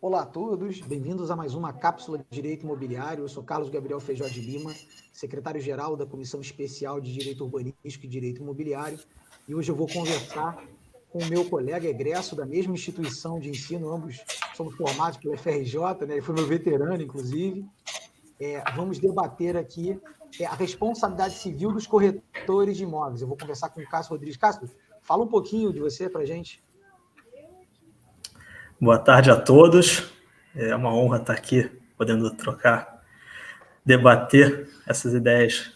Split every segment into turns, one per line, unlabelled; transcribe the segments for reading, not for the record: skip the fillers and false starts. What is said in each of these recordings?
Olá a todos, bem-vindos a mais uma cápsula de Direito Imobiliário. Eu sou Carlos Gabriel Feijó de Lima, secretário-geral da Comissão Especial de Direito Urbanístico e Direito Imobiliário, e hoje eu vou conversar com o meu colega egresso da mesma instituição de ensino, ambos somos formados pela FRJ, né? Ele foi meu veterano, inclusive. Vamos debater aqui a responsabilidade civil dos corretores de imóveis. Eu vou conversar com o Cássio Rodrigues. Cássio, fala um pouquinho de você para a gente.
Boa tarde a todos. É uma honra estar aqui, podendo debater essas ideias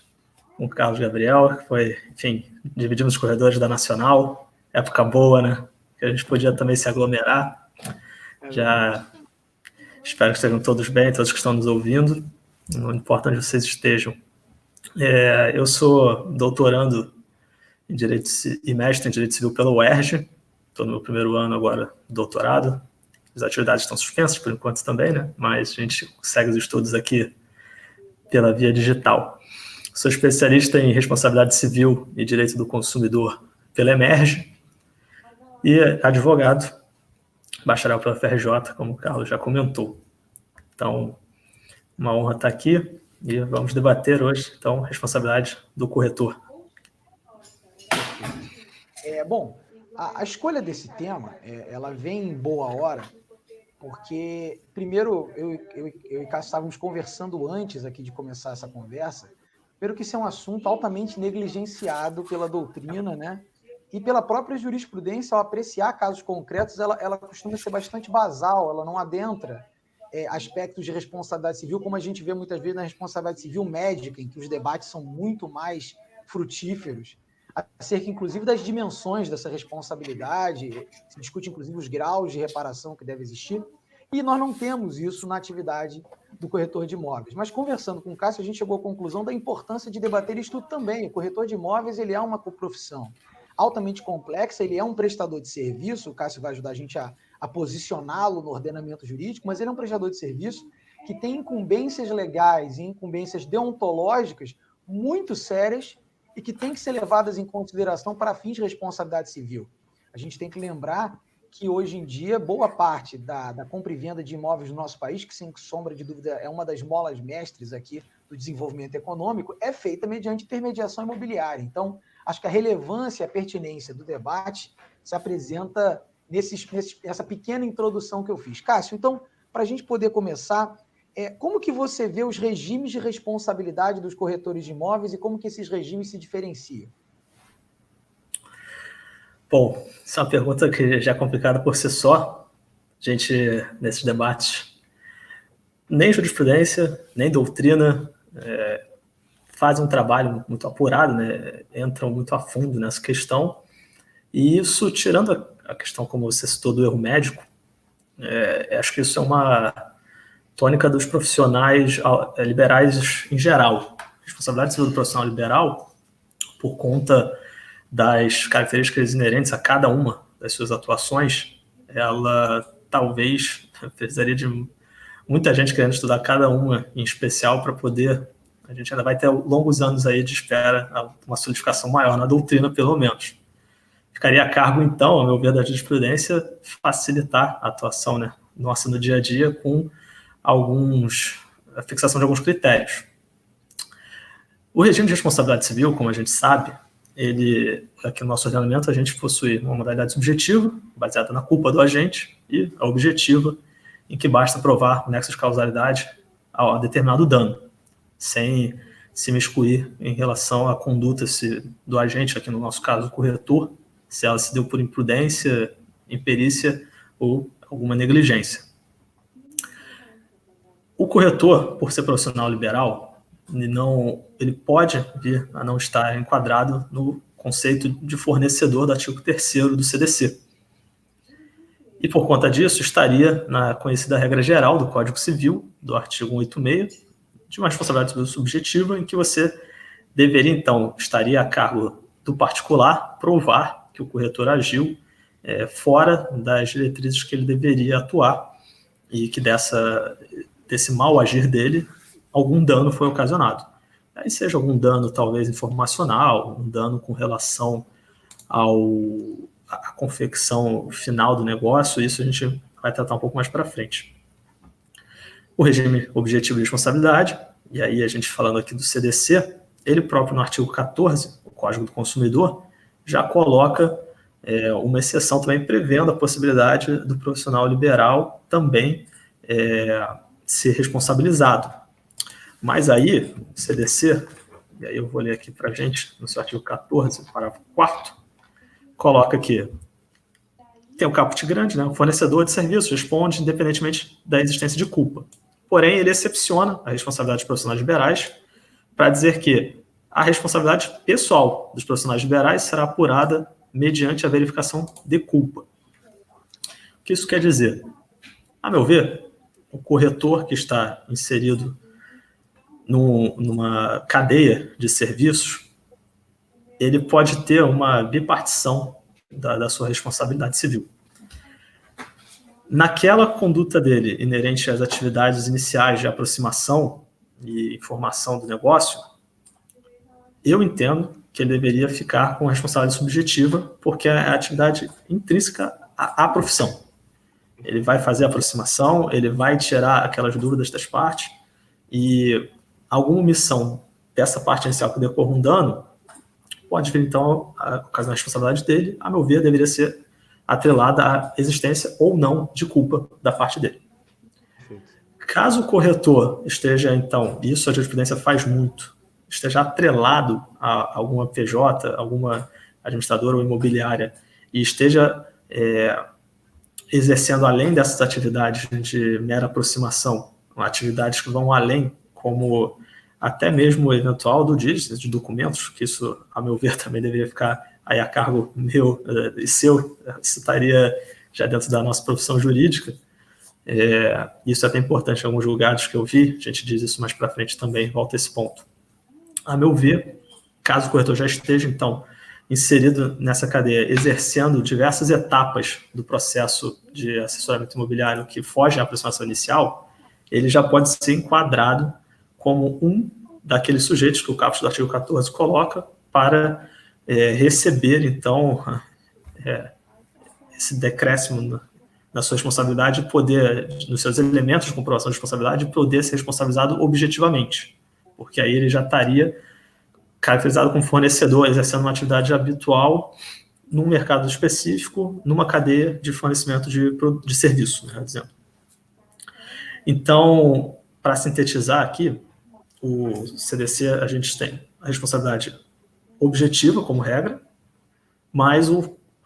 com o Carlos Gabriel, que foi, enfim, dividimos os corredores da Nacional, época boa, né? Que a gente podia também se aglomerar. Já espero que estejam todos bem, todos que estão nos ouvindo, não importa onde vocês estejam. Eu sou doutorando em Direito e mestre em Direito Civil pela UERJ, estou no meu primeiro ano agora de doutorado. As atividades estão suspensas por enquanto também, né? Mas a gente segue os estudos aqui pela via digital. Sou especialista em responsabilidade civil e direito do consumidor pela Emerge e advogado, bacharel pela FRJ, como o Carlos já comentou. Então, uma honra estar aqui e vamos debater hoje, então, responsabilidade do corretor.
Bom, a escolha desse tema, ela vem em boa hora, porque, primeiro, eu e Cássio estávamos conversando antes aqui de começar essa conversa, primeiro que isso é um assunto altamente negligenciado pela doutrina, né? E pela própria jurisprudência, ao apreciar casos concretos, ela costuma ser bastante basal, ela não adentra aspectos de responsabilidade civil, como a gente vê muitas vezes na responsabilidade civil médica, em que os debates são muito mais frutíferos, acerca, inclusive, das dimensões dessa responsabilidade, se discute, inclusive, os graus de reparação que deve existir, e nós não temos isso na atividade do corretor de imóveis. Mas, conversando com o Cássio, a gente chegou à conclusão da importância de debater isso tudo também. O corretor de imóveis, ele é uma profissão altamente complexa, ele é um prestador de serviço, o Cássio vai ajudar a gente a posicioná-lo no ordenamento jurídico, mas ele é um prestador de serviço que tem incumbências legais e incumbências deontológicas muito sérias e que têm que ser levadas em consideração para fins de responsabilidade civil. A gente tem que lembrar que, hoje em dia, boa parte da compra e venda de imóveis no nosso país, que, sem sombra de dúvida, é uma das molas mestres aqui do desenvolvimento econômico, é feita mediante intermediação imobiliária. Então, acho que a relevância e a pertinência do debate se apresenta nessa pequena introdução que eu fiz. Cássio, então, para a gente poder começar, como que você vê os regimes de responsabilidade dos corretores de imóveis e como que esses regimes se diferenciam?
Bom, essa é uma pergunta que já é complicada por si só. A gente, nesses debates, nem jurisprudência, nem doutrina fazem um trabalho muito apurado, né? Entram muito a fundo nessa questão. E isso, tirando a questão, como você citou, do erro médico, acho que isso é uma tônica dos profissionais liberais em geral. A responsabilidade civil do profissional liberal, por conta das características inerentes a cada uma das suas atuações, ela talvez precisaria de muita gente querendo estudar cada uma em especial para poder... A gente ainda vai ter longos anos aí de espera, uma solidificação maior na doutrina, pelo menos. Ficaria a cargo, então, a meu ver, da jurisprudência, facilitar a atuação, né, nossa no dia a dia com a fixação de alguns critérios. O regime de responsabilidade civil, como a gente sabe, aqui no nosso ordenamento, a gente possui uma modalidade subjetiva, baseada na culpa do agente, e a objetiva, em que basta provar o nexo de causalidade a determinado dano, sem se miscuir em relação à conduta do agente, aqui no nosso caso o corretor, se ela se deu por imprudência, imperícia ou alguma negligência. O corretor, por ser profissional liberal, ele pode vir a não estar enquadrado no conceito de fornecedor do artigo 3º do CDC. E, por conta disso, estaria na conhecida regra geral do Código Civil, do artigo 186, de uma responsabilidade civil subjetiva, em que você deveria, então, estaria a cargo do particular provar que o corretor agiu fora das diretrizes que ele deveria atuar e que desse mal agir dele, algum dano foi ocasionado. Aí seja algum dano, talvez, informacional, um dano com relação à confecção final do negócio, isso a gente vai tratar um pouco mais para frente. O regime objetivo de responsabilidade, e aí a gente falando aqui do CDC, ele próprio no artigo 14, o Código do Consumidor, já coloca uma exceção também prevendo a possibilidade do profissional liberal também ser responsabilizado. Mas aí, o CDC, e aí eu vou ler aqui para a gente, no seu artigo 14, parágrafo 4º, coloca que tem um caput grande, né? O fornecedor de serviços responde independentemente da existência de culpa. Porém, ele excepciona a responsabilidade dos profissionais liberais para dizer que a responsabilidade pessoal dos profissionais liberais será apurada mediante a verificação de culpa. O que isso quer dizer? A meu ver, o corretor que está inserido numa cadeia de serviços, ele pode ter uma bipartição da sua responsabilidade civil. Naquela conduta dele, inerente às atividades iniciais de aproximação e informação do negócio, eu entendo que ele deveria ficar com a responsabilidade subjetiva, porque é a atividade intrínseca à profissão. Ele vai fazer a aproximação, ele vai tirar aquelas dúvidas das partes, e alguma omissão dessa parte inicial que decorra um dano pode vir, então, a ocasionar a responsabilidade dele. A meu ver, deveria ser atrelada à existência ou não de culpa da parte dele. Caso o corretor esteja, então, isso a jurisprudência faz muito, esteja atrelado a alguma PJ, alguma administradora ou imobiliária, e esteja exercendo além dessas atividades de mera aproximação, atividades que vão além, como até mesmo o eventual do dígito de documentos, que isso, a meu ver, também deveria ficar aí a cargo meu e seu, isso estaria já dentro da nossa profissão jurídica. Isso é até importante em alguns julgados que eu vi, a gente diz isso mais para frente também, volta a esse ponto. A meu ver, caso o corretor já esteja, então, inserido nessa cadeia, exercendo diversas etapas do processo de assessoramento imobiliário que fogem à aproximação inicial, ele já pode ser enquadrado como um daqueles sujeitos que o caput do artigo 14 coloca para receber, então, esse decréscimo na sua responsabilidade, poder, nos seus elementos de comprovação de responsabilidade, poder ser responsabilizado objetivamente, porque aí ele já estaria caracterizado como fornecedor, exercendo uma atividade habitual num mercado específico, numa cadeia de fornecimento de serviço, né, dizendo. Então, para sintetizar aqui, o CDC, a gente tem a responsabilidade objetiva como regra, mas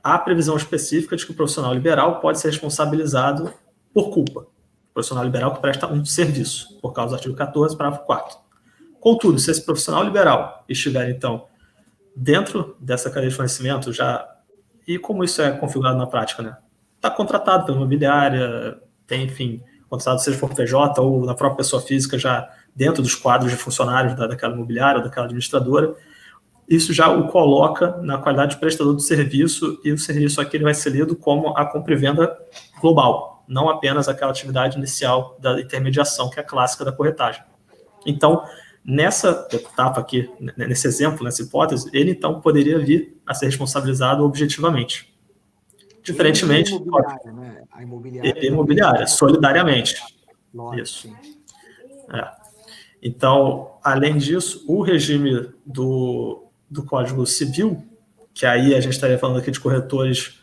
há previsão específica de que o profissional liberal pode ser responsabilizado por culpa. O profissional liberal que presta um serviço, por causa do artigo 14, parágrafo 4º. Contudo, se esse profissional liberal estiver, então, dentro dessa cadeia de fornecimento, e como isso é configurado na prática, né? Está contratado pela imobiliária, tem, enfim, contratado seja por PJ ou na própria pessoa física, já dentro dos quadros de funcionários daquela imobiliária ou daquela administradora, isso já o coloca na qualidade de prestador do serviço, e o serviço aqui ele vai ser lido como a compra e venda global, não apenas aquela atividade inicial da intermediação, que é a clássica da corretagem. Então, nessa etapa aqui, nesse exemplo, nessa hipótese, ele então poderia vir a ser responsabilizado objetivamente. Diferentemente...
A imobiliária,
imobiliária, solidariamente.
Lógico,
isso. Então, além disso, o regime do Código Civil, que aí a gente estaria falando aqui de corretores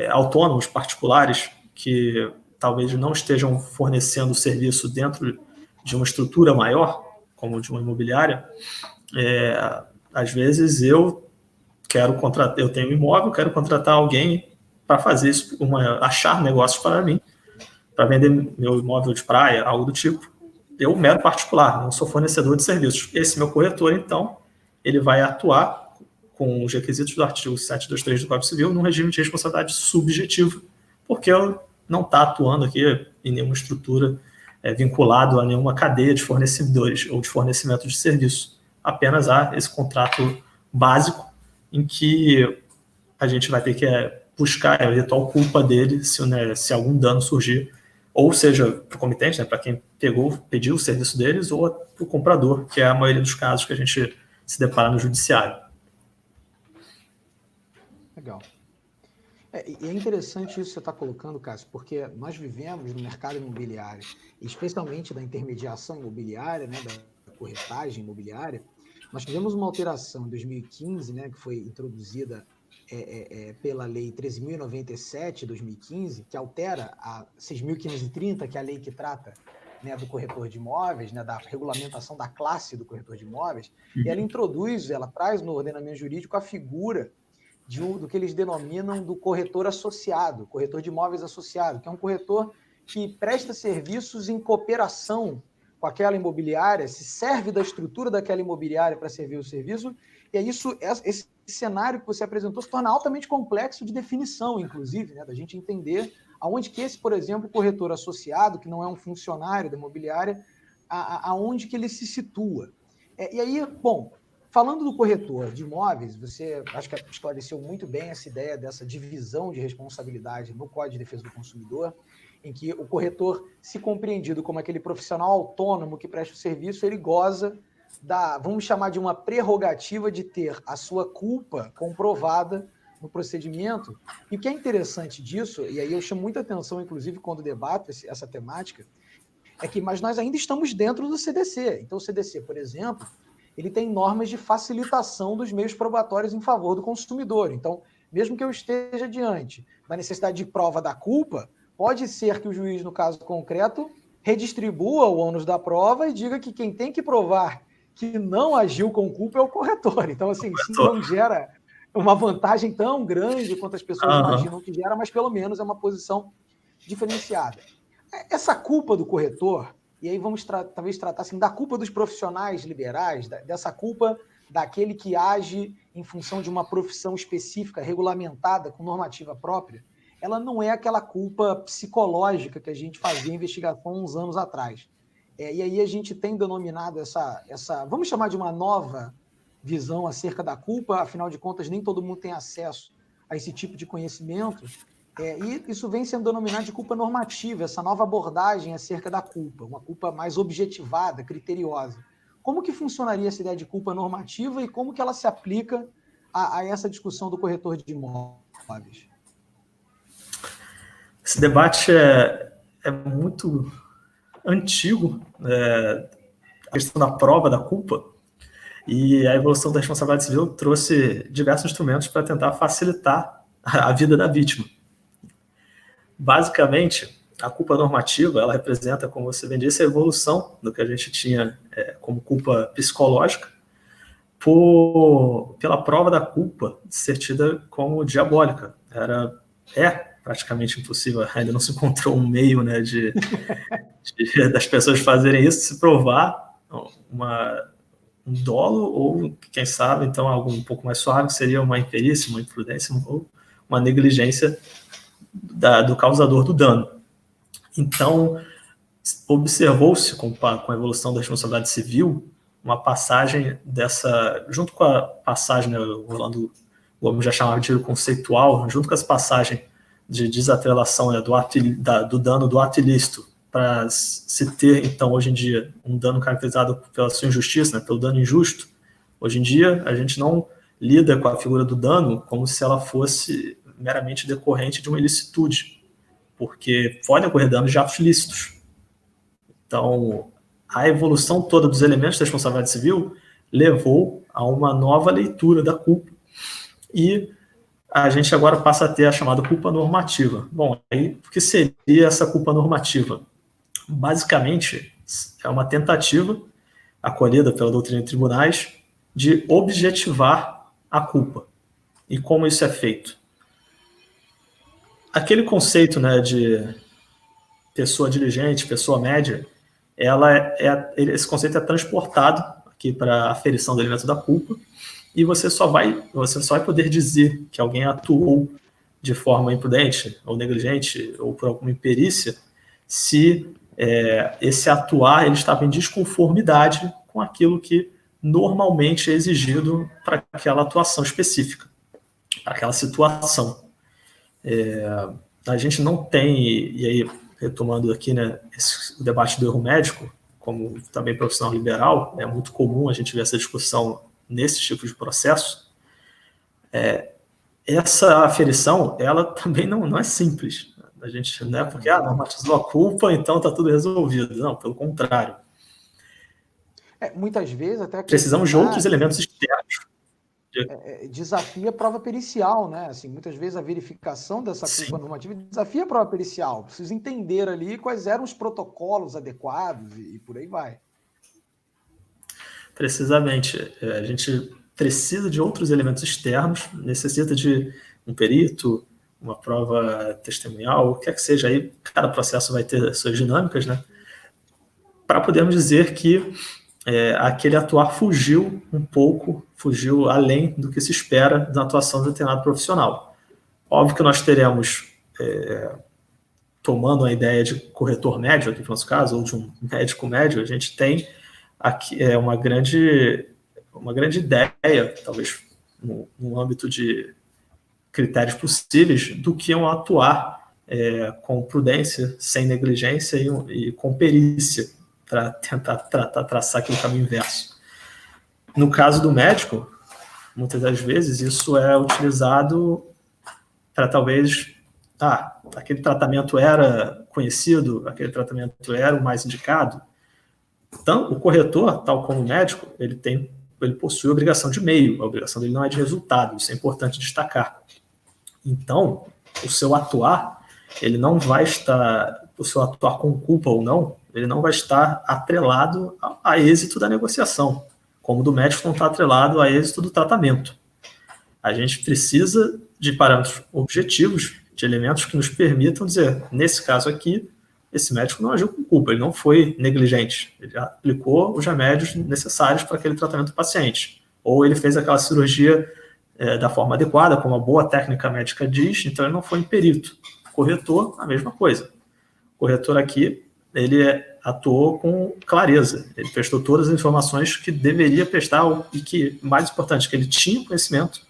autônomos, particulares, que talvez não estejam fornecendo serviço dentro de uma estrutura maior, como de uma imobiliária, às vezes eu tenho um imóvel, quero contratar alguém para fazer isso, achar negócios para mim, para vender meu imóvel de praia, algo do tipo. Eu, mero particular, não sou fornecedor de serviços. Esse meu corretor, então, ele vai atuar com os requisitos do artigo 723 do Código Civil num regime de responsabilidade subjetiva, porque eu não está atuando aqui em nenhuma estrutura vinculado a nenhuma cadeia de fornecedores ou de fornecimento de serviço. Apenas há esse contrato básico em que a gente vai ter que buscar a eventual culpa dele se algum dano surgir, ou seja, para o comitente, né, para quem pediu o serviço deles, ou para o comprador, que é a maioria dos casos que a gente se depara no judiciário.
Legal. E é interessante isso que você está colocando, Cássio, porque nós vivemos no mercado imobiliário, especialmente da intermediação imobiliária, né, da corretagem imobiliária. Nós tivemos uma alteração em 2015, né, que foi introduzida pela Lei 13.097 de 2015, que altera a 6.530, que é a lei que trata, né, do corretor de imóveis, né, da regulamentação da classe do corretor de imóveis, e ela traz no ordenamento jurídico a figura do que eles denominam do corretor associado, corretor de imóveis associado, que é um corretor que presta serviços em cooperação com aquela imobiliária, se serve da estrutura daquela imobiliária para servir o serviço, e é isso, esse cenário que você apresentou se torna altamente complexo de definição, inclusive, né, da gente entender aonde que esse, por exemplo, corretor associado, que não é um funcionário da imobiliária, aonde que ele se situa. E aí, bom, falando do corretor de imóveis, você acho que esclareceu muito bem essa ideia dessa divisão de responsabilidade no Código de Defesa do Consumidor, em que o corretor, se compreendido como aquele profissional autônomo que presta o serviço, ele goza vamos chamar de uma prerrogativa de ter a sua culpa comprovada no procedimento. E o que é interessante disso, e aí eu chamo muita atenção, inclusive, quando debato essa temática, mas nós ainda estamos dentro do CDC. Então, o CDC, por exemplo, ele tem normas de facilitação dos meios probatórios em favor do consumidor. Então, mesmo que eu esteja diante da necessidade de prova da culpa, pode ser que o juiz, no caso concreto, redistribua o ônus da prova e diga que quem tem que provar que não agiu com culpa é o corretor. Então, assim, isso não gera uma vantagem tão grande quanto as pessoas imaginam que gera, mas pelo menos é uma posição diferenciada. Essa culpa do corretor, e aí vamos talvez tratar assim, da culpa dos profissionais liberais, dessa culpa daquele que age em função de uma profissão específica, regulamentada, com normativa própria, ela não é aquela culpa psicológica que a gente fazia investigação uns anos atrás. E aí a gente tem denominado essa, vamos chamar de uma nova visão acerca da culpa, afinal de contas, nem todo mundo tem acesso a esse tipo de conhecimento, e isso vem sendo denominado de culpa normativa, essa nova abordagem acerca da culpa, uma culpa mais objetivada, criteriosa. Como que funcionaria essa ideia de culpa normativa e como que ela se aplica a essa discussão do corretor de imóveis?
Esse debate é muito antigo, a questão da prova da culpa, e a evolução da responsabilidade civil trouxe diversos instrumentos para tentar facilitar a vida da vítima. Basicamente, a culpa normativa, ela representa, como você bem disse, a evolução do que a gente tinha como culpa psicológica pela prova da culpa ser tida como diabólica. É praticamente impossível, ainda não se encontrou um meio, né, das pessoas fazerem isso, se provar um dolo ou, quem sabe, então algo um pouco mais suave, que seria uma imperícia, uma imprudência ou uma negligência do causador do dano. Então, observou-se com a evolução da responsabilidade civil uma passagem junto com a passagem, né, o Orlando Gomes já chamava de conceitual, junto com essa passagem de desatrelação, né, do dano do ato ilícito, para se ter, então, hoje em dia, um dano caracterizado pela sua injustiça, né, pelo dano injusto. Hoje em dia, a gente não lida com a figura do dano como se ela fosse meramente decorrente de uma ilicitude, porque pode ocorrer danos de atos ilícitos. Então, a evolução toda dos elementos da responsabilidade civil levou a uma nova leitura da culpa, e a gente agora passa a ter a chamada culpa normativa. Bom, aí, o que seria essa culpa normativa? Basicamente, é uma tentativa, acolhida pela doutrina de tribunais, de objetivar a culpa. E como isso é feito? Aquele conceito, né, de pessoa diligente, pessoa média, esse conceito é transportado aqui para a aferição do elemento da culpa, e você só vai poder dizer que alguém atuou de forma imprudente ou negligente ou por alguma imperícia se esse atuar ele estava em desconformidade com aquilo que normalmente é exigido para aquela atuação específica, para aquela situação. A gente não tem, e aí retomando aqui, né, o debate do erro médico, como também profissional liberal, é muito comum a gente ver essa discussão nesse tipo de processo. essa aferição, ela também não é simples. A gente não é porque normatizou a culpa, então está tudo resolvido. Não, pelo contrário.
Muitas vezes até
precisamos de outros elementos externos.
Desafia a prova pericial, né? Assim, muitas vezes a verificação dessa culpa normativa desafia a prova pericial. Precisa entender ali quais eram os protocolos adequados e por aí vai.
Precisamente. A gente precisa de outros elementos externos, necessita de um perito, uma prova testemunhal, o que quer que seja. Aí cada processo vai ter suas dinâmicas, né? Para podermos dizer que aquele atuar fugiu além do que se espera da atuação de determinado profissional. Óbvio que nós teremos, tomando a ideia de corretor médio, aqui no nosso caso, ou de um médico médio, a gente tem aqui uma grande ideia, talvez no âmbito de critérios possíveis, do que é um atuar com prudência, sem negligência e com perícia, para tentar traçar aquele caminho inverso. No caso do médico, muitas das vezes isso é utilizado para talvez, aquele tratamento era conhecido, aquele tratamento era o mais indicado. Então, o corretor, tal como o médico, ele possui a obrigação de meio, a obrigação dele não é de resultado, isso é importante destacar. Então, o seu atuar, o seu atuar com culpa ou não, ele não vai estar atrelado a êxito da negociação, como o do médico não está atrelado a êxito do tratamento. A gente precisa de parâmetros objetivos, de elementos que nos permitam dizer, nesse caso aqui, esse médico não agiu com culpa, ele não foi negligente, ele aplicou os remédios necessários para aquele tratamento do paciente, ou ele fez aquela cirurgia da forma adequada, como a boa técnica médica diz, então ele não foi imperito. Corretor, a mesma coisa. O corretor aqui, ele atuou com clareza, ele prestou todas as informações que deveria prestar e que, mais importante, que ele tinha conhecimento,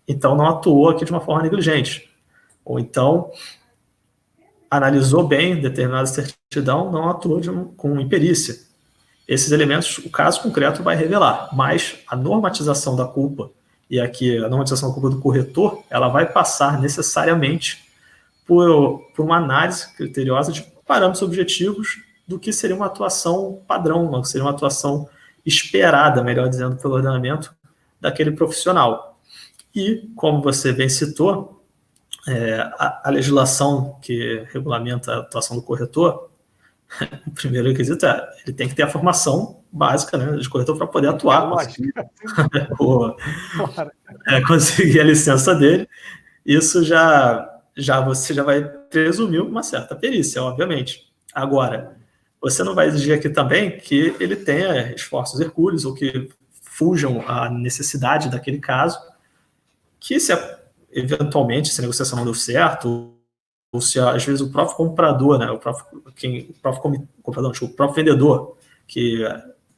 então não atuou aqui de uma forma negligente. Ou então, analisou bem determinada certidão, não atuou com imperícia. Esses elementos, o caso concreto vai revelar, mas a normatização da culpa, e aqui a normatização da culpa do corretor, ela vai passar necessariamente por uma análise criteriosa de parâmetros objetivos do que seria uma atuação padrão, que seria uma atuação esperada, melhor dizendo, pelo ordenamento daquele profissional. E, como você bem citou, a legislação que regulamenta a atuação do corretor, o primeiro requisito ele tem que ter a formação básica, né, de corretor para poder atuar, conseguir a licença dele. Isso você já vai presumir uma certa perícia, obviamente. Agora, você não vai exigir aqui também que ele tenha esforços hercúleos ou que fujam à necessidade daquele caso, que eventualmente, se a negociação não deu certo, ou se às vezes o próprio comprador, né, o próprio vendedor, que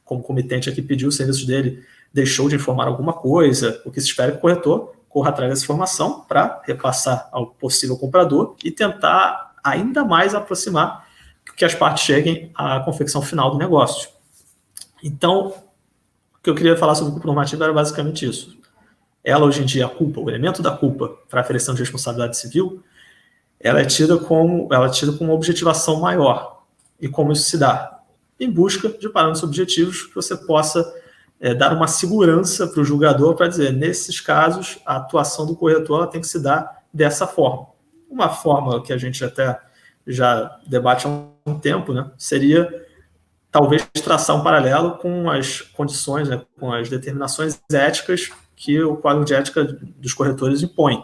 como comitente aqui pediu os serviços dele, deixou de informar alguma coisa, o que se espera é que o corretor corra atrás dessa informação para repassar ao possível comprador e tentar ainda mais aproximar que as partes cheguem à confecção final do negócio. Então, o que eu queria falar sobre culpa normativa era basicamente isso. Ela, hoje em dia, o elemento da culpa para aferição de responsabilidade civil, ela é tida como uma objetivação maior. E como isso se dá? Em busca de parâmetros objetivos que você possa dar uma segurança para o julgador para dizer, nesses casos, a atuação do corretor ela tem que se dar dessa forma. Uma forma que a gente até já debate há um tempo, né, seria talvez traçar um paralelo com as condições, né, com as determinações éticas que o Código de Ética dos corretores impõe.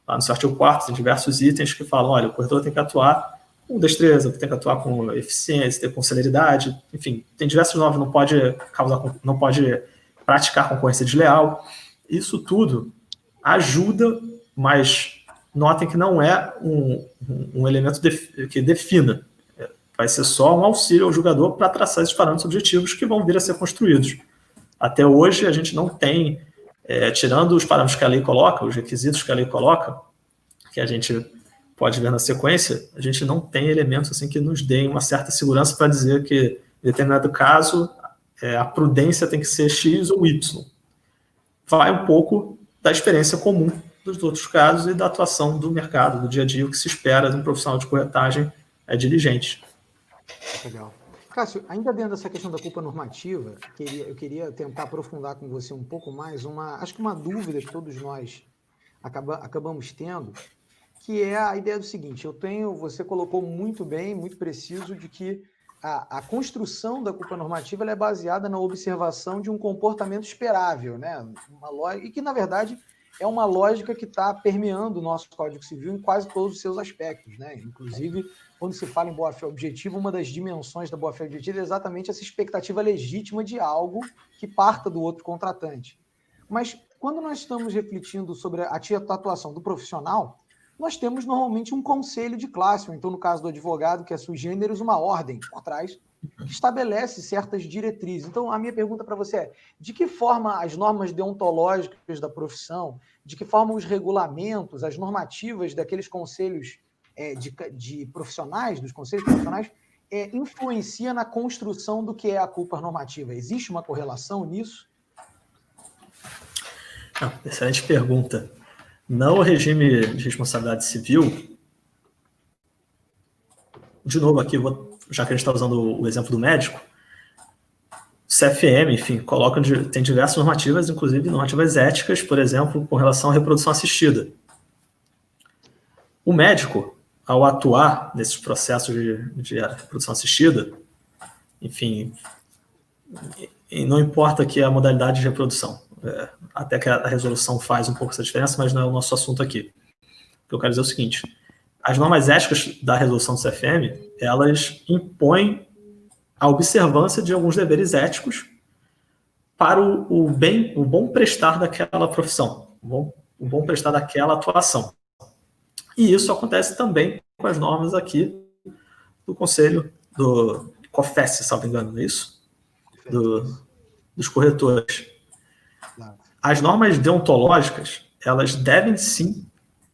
Lá no seu artigo 4º, tem diversos itens que falam, olha, o corretor tem que atuar com destreza, tem que atuar com eficiência, com celeridade, enfim, tem diversos normas, não pode praticar concorrência desleal. Isso tudo ajuda, mas notem que não é um elemento que defina. Vai ser só um auxílio ao julgador para traçar esses parâmetros objetivos que vão vir a ser construídos. Até hoje, a gente não tem, tirando os parâmetros que a lei coloca, os requisitos que a lei coloca, que a gente pode ver na sequência, a gente não tem elementos assim que nos deem uma certa segurança para dizer que, em determinado caso, a prudência tem que ser X ou Y. Vai um pouco da experiência comum dos outros casos e da atuação do mercado, do dia a dia, o que se espera de um profissional de corretagem diligente.
Legal. Cássio, ainda dentro dessa questão da culpa normativa, eu queria tentar aprofundar com você um pouco mais acho que uma dúvida que todos nós acabamos tendo, que é a ideia do seguinte: você colocou muito bem, muito preciso, de que a construção da culpa normativa ela é baseada na observação de um comportamento esperável, né? E que, na verdade, é uma lógica que está permeando o nosso Código Civil em quase todos os seus aspectos, né? Inclusive, quando se fala em boa-fé objetiva, uma das dimensões da boa-fé objetiva é exatamente essa expectativa legítima de algo que parta do outro contratante. Mas, quando nós estamos refletindo sobre a atuação do profissional, nós temos normalmente um conselho de classe, ou então, no caso do advogado, que é sui generis, uma ordem por trás, que estabelece certas diretrizes. Então, a minha pergunta para você é: de que forma as normas deontológicas da profissão, de que forma os regulamentos, as normativas daqueles conselhos de profissionais, dos conselhos profissionais, influencia na construção do que é a culpa normativa? Existe uma correlação nisso?
Excelente pergunta. No regime de responsabilidade civil, de novo aqui, já que a gente está usando o exemplo do médico, CFM, enfim, tem diversas normativas, inclusive normativas éticas, por exemplo, com relação à reprodução assistida. O médico, ao atuar nesses processos de reprodução assistida, enfim, não importa que a modalidade de reprodução, até que a resolução faz um pouco essa diferença, mas não é o nosso assunto aqui. O que eu quero dizer é o seguinte: as normas éticas da resolução do CFM, elas impõem a observância de alguns deveres éticos para o bom prestar daquela profissão, o bom prestar daquela atuação. E isso acontece também com as normas aqui do Conselho do COFES, se não me engano, não é isso? Dos corretores. As normas deontológicas, elas devem sim,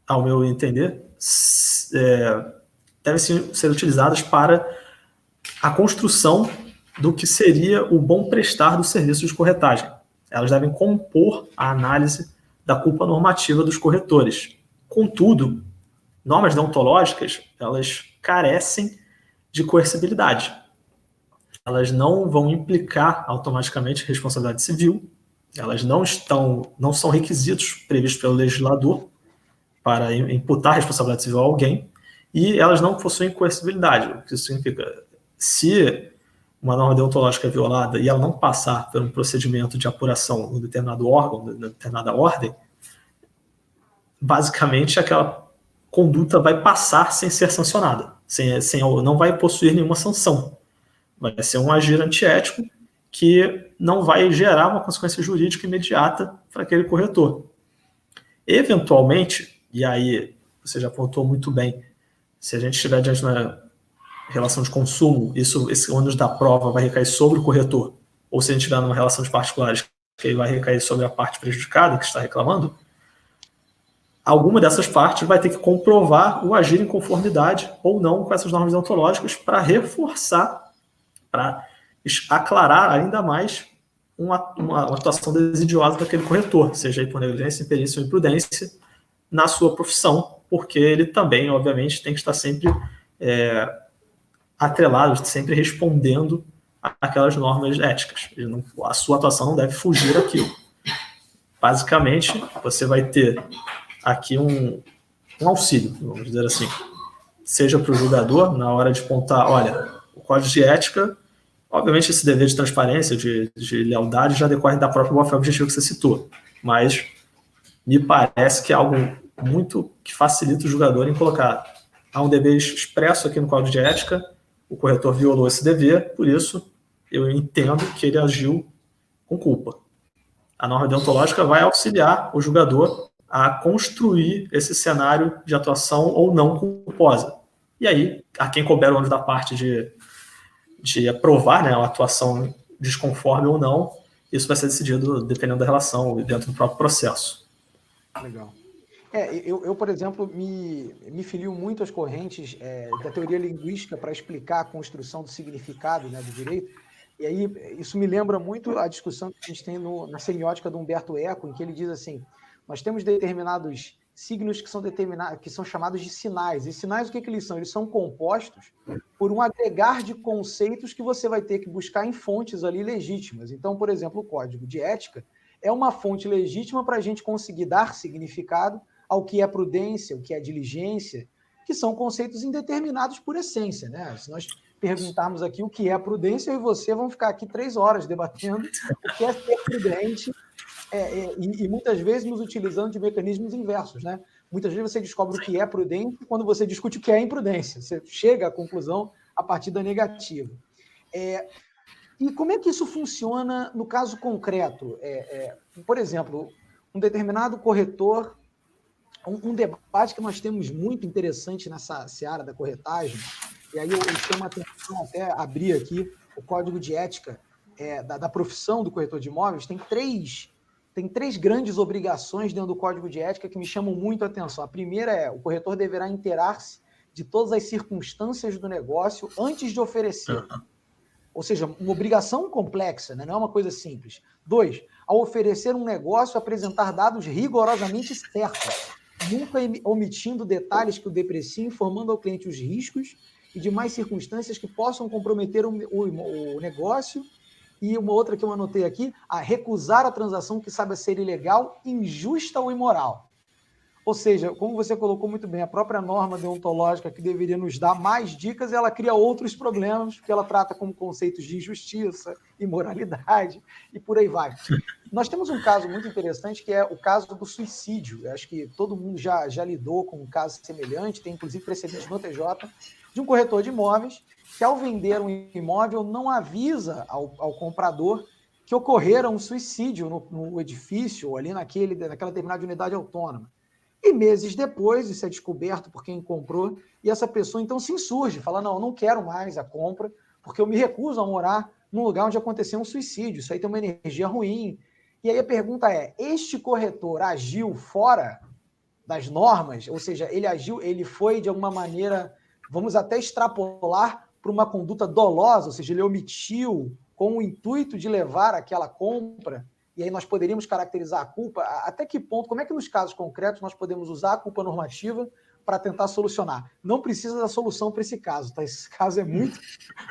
ao meu entender, devem sim ser utilizadas para a construção do que seria o bom prestar do serviço de corretagem. Elas devem compor a análise da culpa normativa dos corretores. Contudo, normas deontológicas, elas carecem de coercibilidade. Elas não vão implicar automaticamente responsabilidade civil, elas não são requisitos previstos pelo legislador para imputar responsabilidade civil a alguém, e elas não possuem coercibilidade. O que isso significa? Se uma norma deontológica é violada e ela não passar por um procedimento de apuração em um determinado órgão, em determinada ordem, basicamente aquela conduta vai passar sem ser sancionada, não vai possuir nenhuma sanção. Vai ser um agir antiético que não vai gerar uma consequência jurídica imediata para aquele corretor. Eventualmente, e aí você já apontou muito bem, se a gente estiver diante de uma relação de consumo, esse ônus da prova vai recair sobre o corretor, ou se a gente estiver numa relação de particulares, que vai recair sobre a parte prejudicada que está reclamando, alguma dessas partes vai ter que comprovar o agir em conformidade ou não com essas normas deontológicas para reforçar, para aclarar ainda mais uma atuação desidiosa daquele corretor, seja aí por negligência, imperícia ou imprudência, na sua profissão, porque ele também, obviamente, tem que estar sempre atrelado, sempre respondendo àquelas normas éticas. A sua atuação não deve fugir daquilo. Basicamente, você vai ter aqui um auxílio, vamos dizer assim, seja para o julgador, na hora de apontar, olha, o código de ética, obviamente esse dever de transparência, de lealdade, já decorre da própria boa-fé objetiva que você citou, mas me parece que é algo muito que facilita o julgador em colocar, há um dever expresso aqui no código de ética, o corretor violou esse dever, por isso eu entendo que ele agiu com culpa. A norma deontológica vai auxiliar o julgador a construir esse cenário de atuação ou não culposa. E aí, a quem couber o ônus da parte de aprovar, né, a atuação desconforme ou não, isso vai ser decidido dependendo da relação dentro do próprio processo.
Legal. Eu, por exemplo, me filio muito às correntes da teoria linguística para explicar a construção do significado, né, do direito. E aí, isso me lembra muito a discussão que a gente tem na semiótica do Humberto Eco, em que ele diz assim: nós temos determinados signos que são chamados de sinais. E sinais, o que eles são? Eles são compostos por um agregar de conceitos que você vai ter que buscar em fontes ali legítimas. Então, por exemplo, o código de ética é uma fonte legítima para a gente conseguir dar significado ao que é prudência, o que é diligência, que são conceitos indeterminados por essência, né? Se nós perguntarmos aqui o que é prudência, eu e você vamos ficar aqui 3 horas debatendo o que é ser prudente, e muitas vezes nos utilizando de mecanismos inversos, né? Muitas vezes você descobre o que é prudente quando você discute o que é imprudência. Você chega à conclusão a partir da negativa. E como é que isso funciona no caso concreto? Por exemplo, um determinado corretor, um debate que nós temos muito interessante nessa seara da corretagem, e aí eu chamo a atenção, até abrir aqui o código de ética da profissão do corretor de imóveis, tem três grandes obrigações dentro do código de ética que me chamam muito a atenção. A primeira é: o corretor deverá inteirar-se de todas as circunstâncias do negócio antes de oferecer. Ou seja, uma obrigação complexa, né? Não é uma coisa simples. 2, ao oferecer um negócio, apresentar dados rigorosamente certos, nunca omitindo detalhes que o depreciem, informando ao cliente os riscos e demais circunstâncias que possam comprometer o negócio. E uma outra que eu anotei aqui: a recusar a transação que saiba ser ilegal, injusta ou imoral. Ou seja, como você colocou muito bem, a própria norma deontológica que deveria nos dar mais dicas, ela cria outros problemas, porque ela trata como conceitos de injustiça, imoralidade e por aí vai. Nós temos um caso muito interessante, que é o caso do suicídio. Eu acho que todo mundo já lidou com um caso semelhante, tem inclusive precedentes no TJ, de um corretor de imóveis que, ao vender um imóvel, não avisa ao comprador que ocorrera um suicídio no edifício, ou ali naquela determinada unidade autônoma. E meses depois, isso é descoberto por quem comprou, e essa pessoa então se insurge, fala: não, eu não quero mais a compra, porque eu me recuso a morar num lugar onde aconteceu um suicídio, isso aí tem uma energia ruim. E aí a pergunta é: este corretor agiu fora das normas? Ou seja, ele foi de alguma maneira, vamos até extrapolar para uma conduta dolosa, ou seja, ele omitiu com o intuito de levar aquela compra? E aí nós poderíamos caracterizar a culpa. Até que ponto, como é que nos casos concretos nós podemos usar a culpa normativa para tentar solucionar? Não precisa da solução para esse caso, tá? Esse caso é muito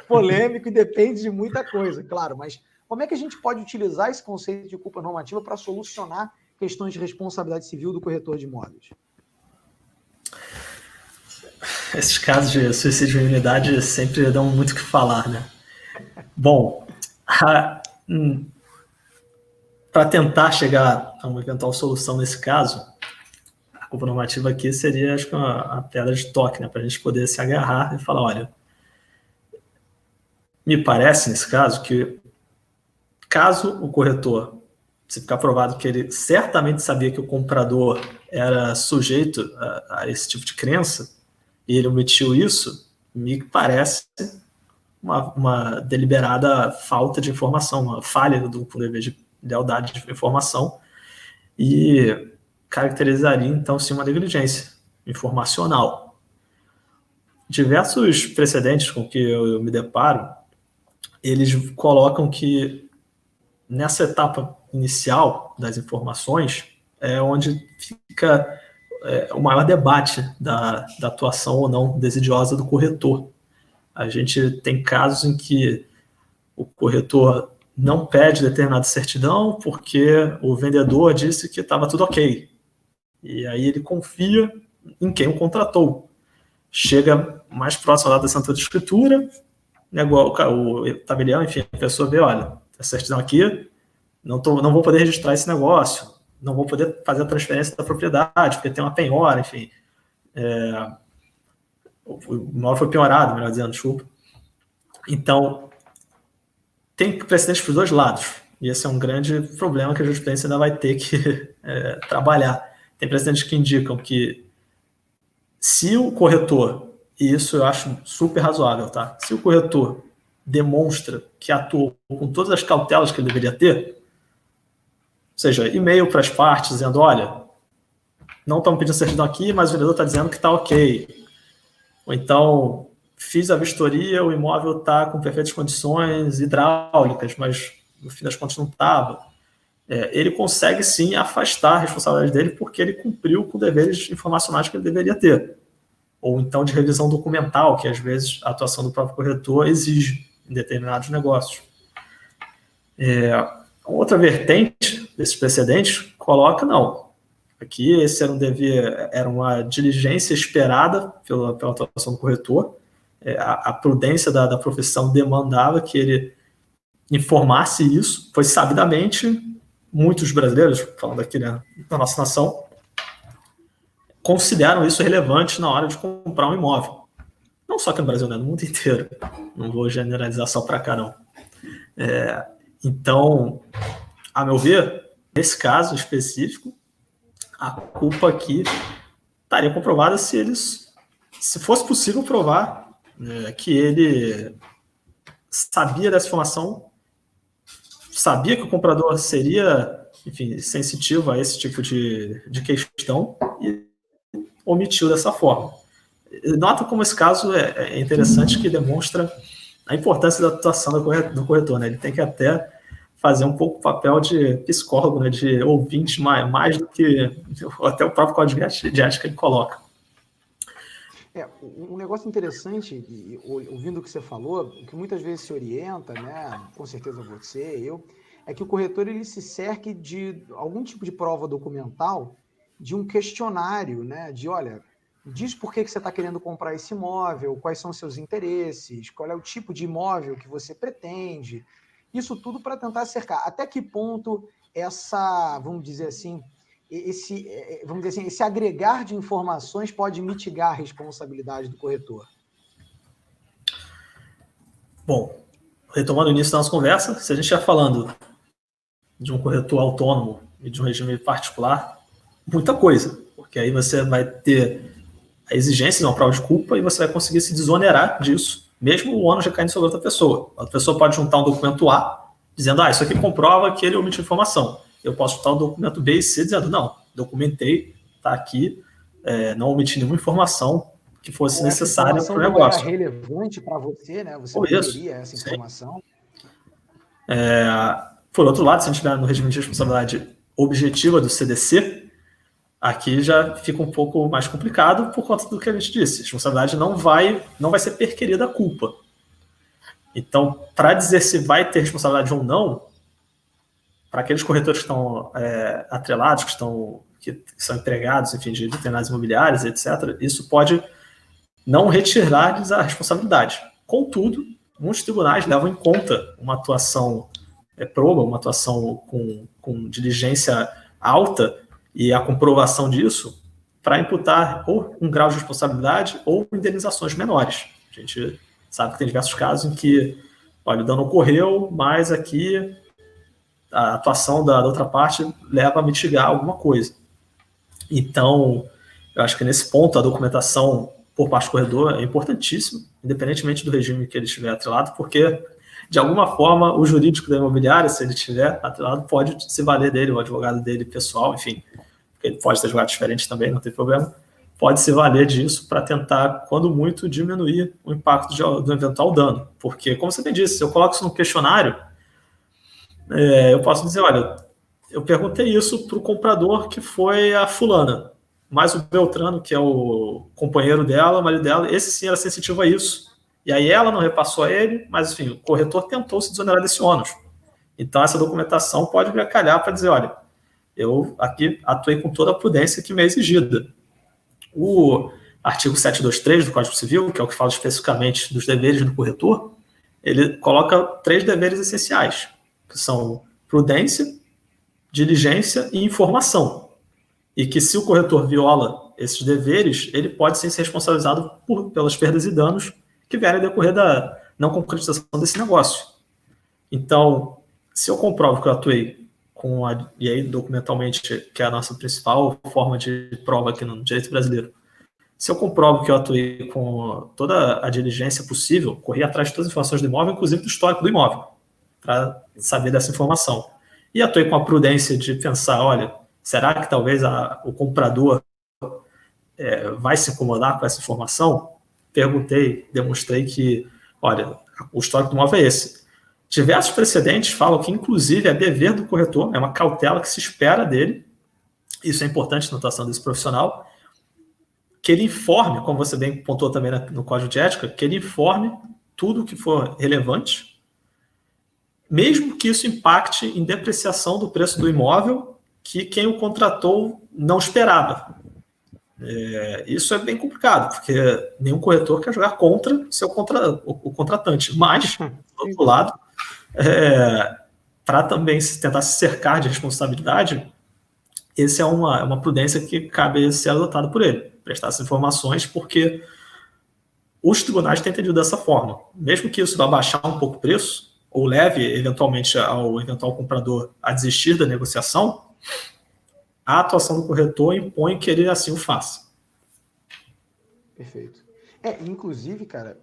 polêmico e depende de muita coisa, claro, mas como é que a gente pode utilizar esse conceito de culpa normativa para solucionar questões de responsabilidade civil do corretor de imóveis?
Esses casos de suicídio em unidade sempre dão muito o que falar, né? Bom, para tentar chegar a uma eventual solução nesse caso, a culpa normativa aqui seria, acho que, uma pedra de toque, né, para a gente poder se agarrar e falar: olha, me parece, nesse caso, que caso o corretor, se ficar provado que ele certamente sabia que o comprador era sujeito a esse tipo de crença, e ele omitiu isso, me parece uma deliberada falta de informação, uma falha do dever de lealdade de informação, e caracterizaria, então, sim, uma negligência informacional. Diversos precedentes com que eu me deparo, eles colocam que nessa etapa inicial das informações é onde fica o maior debate da atuação ou não desidiosa do corretor. A gente tem casos em que o corretor não pede determinada certidão porque o vendedor disse que estava tudo ok. E aí ele confia em quem o contratou. Chega mais próximo da assinatura de escritura, o tabelião, enfim, a pessoa vê: olha, a certidão aqui, não vou poder registrar esse negócio, não vou poder fazer a transferência da propriedade, porque tem uma penhora, enfim. O imóvel foi penhorado, melhor dizendo, desculpa. Então, tem precedentes para os dois lados. E esse é um grande problema que a jurisprudência ainda vai ter que trabalhar. Tem precedentes que indicam que, se o corretor, e isso eu acho super razoável, tá? Se o corretor demonstra que atuou com todas as cautelas que ele deveria ter, ou seja, e-mail para as partes dizendo: olha, não estamos pedindo certidão aqui, mas o vendedor está dizendo que está ok. Ou então: fiz a vistoria, o imóvel está com perfeitas condições hidráulicas, mas no fim das contas não estava. ele consegue sim afastar a responsabilidade dele porque ele cumpriu com deveres informacionais que ele deveria ter. Ou então de revisão documental, que às vezes a atuação do próprio corretor exige em determinados negócios. Outra vertente desses precedentes coloca, não, aqui esse era um dever, era uma diligência esperada pela atuação do corretor, a prudência da profissão demandava que ele informasse isso, pois sabidamente muitos brasileiros, falando aqui, né, da nossa nação, consideram isso relevante na hora de comprar um imóvel. Não só aqui no Brasil, né, no mundo inteiro. Não vou generalizar só para cá, não. Então, a meu ver, nesse caso específico, a culpa aqui estaria comprovada se fosse possível provar que ele sabia dessa informação, sabia que o comprador seria, enfim, sensitivo a esse tipo de questão e omitiu dessa forma. Nota como esse caso é interessante, que demonstra a importância da atuação do corretor, né? Ele tem que até fazer um pouco o papel de psicólogo, né? De ouvinte, mais do que até o próprio código de ética que ele coloca.
Um negócio interessante, ouvindo o que você falou, o que muitas vezes se orienta, né, com certeza você, eu, é que o corretor ele se cerque de algum tipo de prova documental, de um questionário, né, de, olha, diz por que você está querendo comprar esse imóvel, quais são seus interesses, qual é o tipo de imóvel que você pretende, isso tudo para tentar cercar. Até que ponto essa, vamos dizer assim, esse agregar de informações pode mitigar a responsabilidade do corretor?
Bom, retomando o início da nossa conversa, se a gente estiver falando de um corretor autônomo e de um regime particular, muita coisa, porque aí você vai ter a exigência de uma prova de culpa e você vai conseguir se desonerar disso, mesmo o ônus recaindo sobre outra pessoa. A pessoa pode juntar um documento A, dizendo, isso aqui comprova que ele omitiu informação. Eu posso juntar o documento B e C dizendo, não, documentei, está aqui, não omiti nenhuma informação que fosse necessária para o negócio.
Não era relevante para você, né? Você
não
queria essa informação.
Por outro lado, se a gente estiver no regime de responsabilidade objetiva do CDC, aqui já fica um pouco mais complicado por conta do que a gente disse. A responsabilidade não vai ser perquirida a culpa. Então, para dizer se vai ter responsabilidade ou não, para aqueles corretores que estão atrelados, que são empregados, enfim, de determinadas imobiliárias, etc., isso pode não retirar-lhes a responsabilidade. Contudo, muitos tribunais levam em conta uma atuação proba, uma atuação com diligência alta e a comprovação disso para imputar ou um grau de responsabilidade ou indenizações menores. A gente sabe que tem diversos casos em que, olha, o dano ocorreu, mas aqui a atuação da outra parte leva a mitigar alguma coisa. Então, eu acho que nesse ponto a documentação por parte do corredor é importantíssima, independentemente do regime que ele estiver atrelado, porque, de alguma forma, o jurídico da imobiliária, se ele estiver atrelado, pode se valer dele, o advogado dele pessoal, enfim, ele pode ter advogado diferente também, não tem problema, pode se valer disso para tentar, quando muito, diminuir o impacto do eventual dano. Porque, como você bem disse, se eu coloco isso no questionário, eu posso dizer, olha, eu perguntei isso para o comprador, que foi a fulana, mas o Beltrano, que é o companheiro dela, o marido dela, esse sim era sensitivo a isso. E aí ela não repassou a ele, mas, enfim, o corretor tentou se desonerar desse ônus. Então, essa documentação pode vir a calhar para dizer, olha, eu aqui atuei com toda a prudência que me é exigida. O artigo 723 do Código Civil, que é o que fala especificamente dos deveres do corretor, ele coloca 3 deveres essenciais, que são prudência, diligência e informação. E que se o corretor viola esses deveres, ele pode ser responsabilizado pelas perdas e danos que vierem a decorrer da não concretização desse negócio. Então, se eu comprovo que eu atuei e aí documentalmente, que é a nossa principal forma de prova aqui no direito brasileiro, se eu comprovo que eu atuei com toda a diligência possível, corri atrás de todas as informações do imóvel, inclusive do histórico do imóvel, para saber dessa informação. E atuei com a prudência de pensar, olha, será que talvez o comprador vai se incomodar com essa informação? Perguntei, demonstrei que, olha, o histórico do imóvel é esse. Diversos precedentes falam que, inclusive, é dever do corretor, é uma cautela que se espera dele, isso é importante na atuação desse profissional, que ele informe, como você bem pontuou também no Código de Ética, que ele informe tudo que for relevante, mesmo que isso impacte em depreciação do preço do imóvel que quem o contratou não esperava. Isso é bem complicado, porque nenhum corretor quer jogar contra o contratante, mas, do outro lado, para também tentar se cercar de responsabilidade, essa é uma prudência que cabe ser adotada por ele, prestar essas informações, porque os tribunais têm entendido dessa forma. Mesmo que isso vá baixar um pouco o preço, ou leve, eventualmente, ao eventual comprador a desistir da negociação, a atuação do corretor impõe que ele assim o faça.
Perfeito. Inclusive, cara,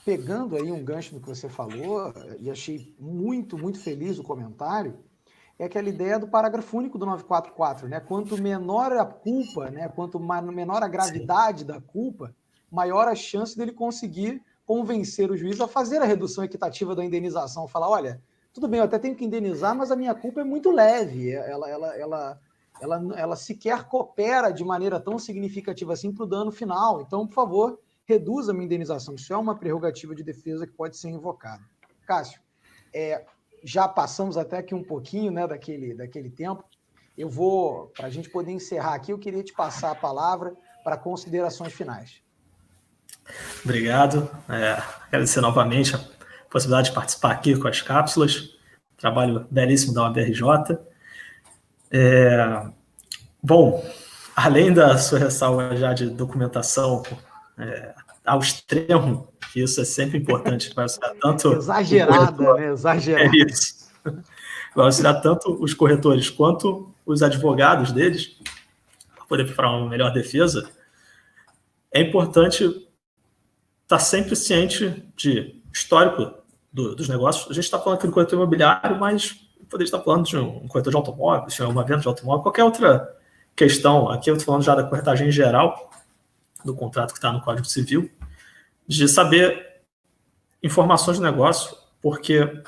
pegando aí um gancho do que você falou, e achei muito, muito feliz o comentário, é aquela ideia do parágrafo único do 944, né? Quanto menor a culpa, né? Quanto menor a gravidade Sim. da culpa, maior a chance dele conseguir convencer o juiz a fazer a redução equitativa da indenização. Falar, olha, tudo bem, eu até tenho que indenizar, mas a minha culpa é muito leve. Ela sequer coopera de maneira tão significativa assim para o dano final. Então, por favor, reduza a minha indenização. Isso é uma prerrogativa de defesa que pode ser invocada. Cássio, já passamos até aqui um pouquinho, né, daquele tempo. Eu vou, para a gente poder encerrar aqui, eu queria te passar a palavra para considerações finais.
Obrigado. Agradecer novamente a possibilidade de participar aqui com as cápsulas. Trabalho belíssimo da UABRJ. Bom, além da sua ressalva já de documentação ao extremo, que isso é sempre importante para auxiliar tanto...
Exagerada, né? Exagerada.
É isso. Vai auxiliar tanto os corretores quanto os advogados deles, para poder preparar uma melhor defesa. É importante estar sempre ciente de histórico dos negócios. A gente está falando aqui do corretor imobiliário, mas poderia estar falando de um corretor de automóvel, de uma venda de automóvel, qualquer outra questão. Aqui eu estou falando já da corretagem geral, do contrato que está no Código Civil, de saber informações do negócio, porque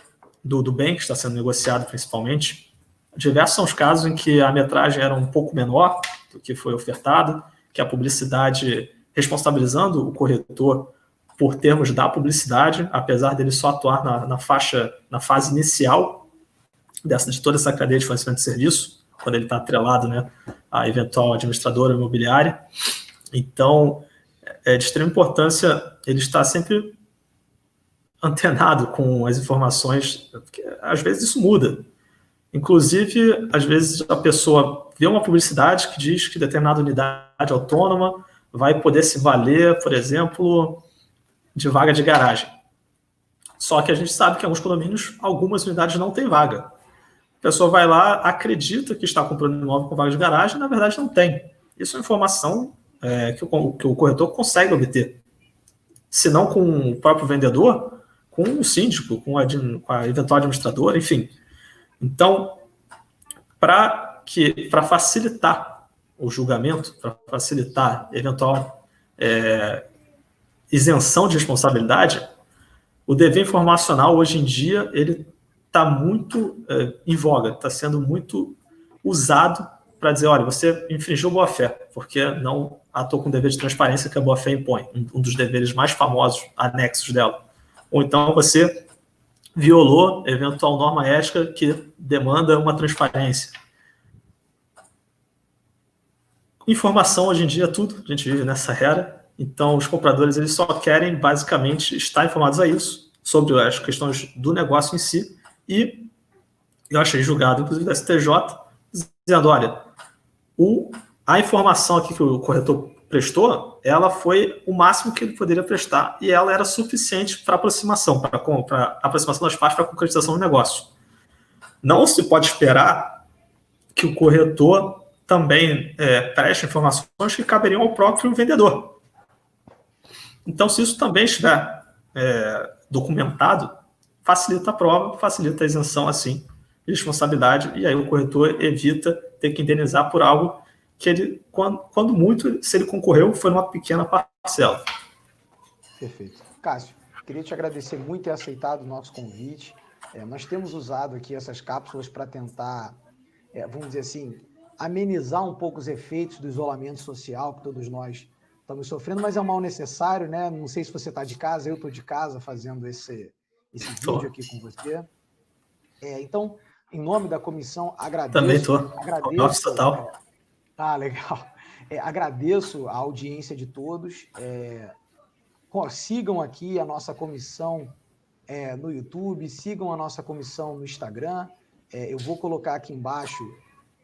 do bem que está sendo negociado principalmente, diversos são os casos em que a metragem era um pouco menor do que foi ofertado, que a publicidade, responsabilizando o corretor por termos da publicidade, apesar dele só atuar na fase inicial de toda essa cadeia de fornecimento de serviço, quando ele está atrelado, né, à eventual administradora imobiliária. Então, é de extrema importância ele estar sempre antenado com as informações, porque às vezes isso muda. Inclusive, às vezes a pessoa vê uma publicidade que diz que determinada unidade autônoma vai poder se valer, por exemplo, de vaga de garagem. Só que a gente sabe que em alguns condomínios, algumas unidades não têm vaga. A pessoa vai lá, acredita que está comprando um imóvel com vaga de garagem, e na verdade não tem. Isso é informação que o corretor consegue obter. Se não com o próprio vendedor, com o síndico, com a eventual administradora, enfim. Então, para facilitar o julgamento, para facilitar eventual isenção de responsabilidade, o dever informacional, hoje em dia, ele está muito em voga, está sendo muito usado para dizer, olha, você infringiu boa-fé, porque não atuou com o dever de transparência que a boa-fé impõe, um dos deveres mais famosos, anexos dela. Ou então você violou eventual norma ética que demanda uma transparência. Informação, hoje em dia, é tudo. A gente vive nessa era. Então, os compradores eles só querem, basicamente, estar informados a isso, sobre as questões do negócio em si. E eu achei julgado, inclusive, da STJ, dizendo, olha, a informação aqui que o corretor prestou, ela foi o máximo que ele poderia prestar e ela era suficiente para aproximação, para aproximação das partes para a concretização do negócio. Não se pode esperar que o corretor também preste informações que caberiam ao próprio vendedor. Então, se isso também estiver documentado, facilita a prova, facilita a isenção, assim, de responsabilidade, e aí o corretor evita ter que indenizar por algo que ele, quando muito, se ele concorreu, foi numa pequena parcela.
Perfeito. Cássio. queria te agradecer muito ter aceitado o nosso convite. Nós temos usado aqui essas cápsulas para tentar, vamos dizer assim, amenizar um pouco os efeitos do isolamento social que todos nós estamos sofrendo, mas é um mal necessário, né? Não sei se você está de casa, eu estou de casa fazendo esse vídeo aqui com você. Então, em nome da comissão,
Também
agradeço.
estou. Agradeço total.
Legal. Agradeço a audiência de todos. Sigam aqui a nossa comissão no YouTube, sigam a nossa comissão no Instagram. Eu vou colocar aqui embaixo,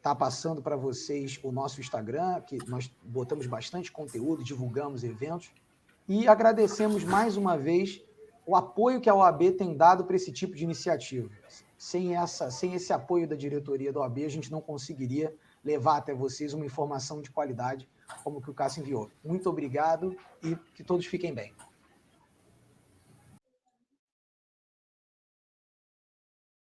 tá passando para vocês o nosso Instagram, que nós botamos bastante conteúdo, divulgamos eventos. E agradecemos mais uma vez o apoio que a OAB tem dado para esse tipo de iniciativa. Sem esse apoio da diretoria da OAB, a gente não conseguiria levar até vocês uma informação de qualidade como que o Cássio enviou. Muito obrigado e que todos fiquem bem.